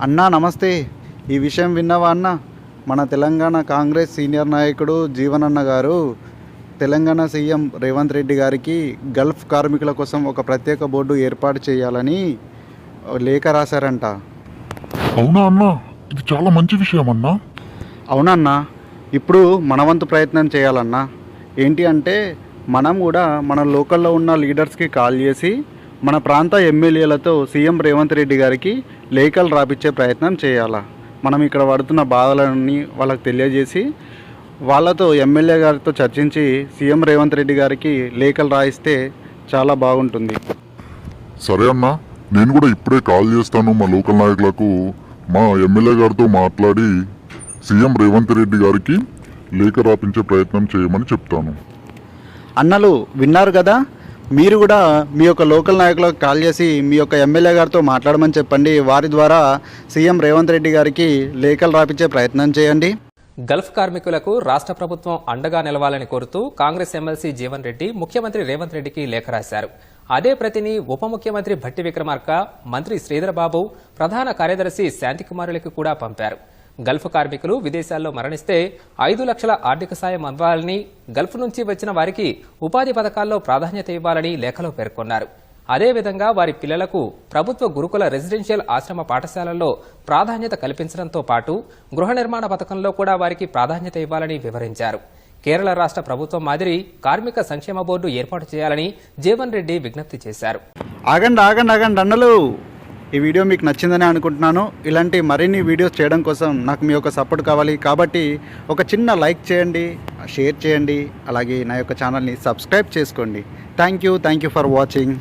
అన్నా నమస్తే. ఈ విషయం విన్నావా అన్న? మన తెలంగాణ కాంగ్రెస్ సీనియర్ నాయకుడు జీవనన్న గారు తెలంగాణ సీఎం రేవంత్ రెడ్డి గారికి గల్ఫ్ కార్మికుల కోసం ఒక ప్రత్యేక బోర్డు ఏర్పాటు చేయాలని లేఖ రాశారంట. అవునా అన్నా, ఇది చాలా మంచి విషయం అన్నా. అవునన్నా, ఇప్పుడు మన వంతు ప్రయత్నం చేయాలన్నా. ఏంటి అంటే మనం కూడా మన లోకల్లో ఉన్న లీడర్స్కి కాల్ చేసి మన ప్రాంత ఎమ్మెల్యేలతో సీఎం రేవంత్ రెడ్డి గారికి లేఖలు రాపిచ్చే ప్రయత్నం చేయాలా. మనం ఇక్కడ పడుతున్న బాధలన్నీ వాళ్ళకి తెలియజేసి వాళ్ళతో ఎమ్మెల్యే గారితో చర్చించి సీఎం రేవంత్ రెడ్డి గారికి లేఖలు రాయిస్తే చాలా బాగుంటుంది. సరే అన్నా, నేను కూడా ఇప్పుడే కాల్ చేస్తాను మా లోకల్ నాయకులకు. మా ఎమ్మెల్యే గారితో మాట్లాడి సీఎం రేవంత్ రెడ్డి గారికి లేఖ రాపించే ప్రయత్నం చేయమని చెప్తాను. అన్నలు విన్నారు కదా, మీరు కూడా మీ యొక్క లోకల్ నాయకులకు కాల్ చేసి మీ యొక్క ఎమ్మెల్యే గారితో మాట్లాడమని చెప్పండి. వారి ద్వారా సీఎం రేవంత్ రెడ్డి గారికి లేఖలు రాపించే ప్రయత్నం చేయండి. గల్ఫ్ కార్మికులకు రాష్ట్ర ప్రభుత్వం అండగా నిలవాలని కోరుతూ కాంగ్రెస్ ఎమ్మెల్సీ జీవన్ రెడ్డి ముఖ్యమంత్రి రేవంత్ రెడ్డికి లేఖ రాశారు. అదే ప్రతిని ఉప ముఖ్యమంత్రి భట్టి విక్రమార్క, మంత్రి శ్రీధరబాబు, ప్రధాన కార్యదర్శి శాంతికుమారులకు కూడా పంపారు. గల్ఫ్ కార్మికులు విదేశాల్లో మరణిస్తే 5 లక్షల ఆర్థిక సాయం అందాలని, గల్ఫ్ నుంచి వచ్చిన వారికి ఉపాధి పథకాల్లో ప్రాధాన్యత ఇవ్వాలని లేఖలో పేర్కొన్నారు. అదేవిధంగా వారి పిల్లలకు ప్రభుత్వ గురుకుల రెసిడెన్షియల్ ఆశ్రమ పాఠశాలల్లో ప్రాధాన్యత కల్పించడంతో పాటు గృహ నిర్మాణ పథకంలో కూడా వారికి ప్రాధాన్యత ఇవ్వాలని వివరించారు. కేరళ రాష్ట్ర ప్రభుత్వం మాదిరి కార్మిక సంక్షేమ బోర్డు ఏర్పాటు చేయాలని జీవన్ రెడ్డి విజ్ఞప్తి చేశారు. ఆగండి ఆగండి ఆగండి అన్నలు, ఈ వీడియో మీకు నచ్చిందని అనుకుంటున్నాను. ఇలాంటి మరిన్ని వీడియోస్ చేయడం కోసం నాకు మీ యొక్క సపోర్ట్ కావాలి. కాబట్టి ఒక చిన్న లైక్ చేయండి, షేర్ చేయండి, అలాగే నా యొక్క ఛానల్ని సబ్స్క్రైబ్ చేసుకోండి. Thank you for watching.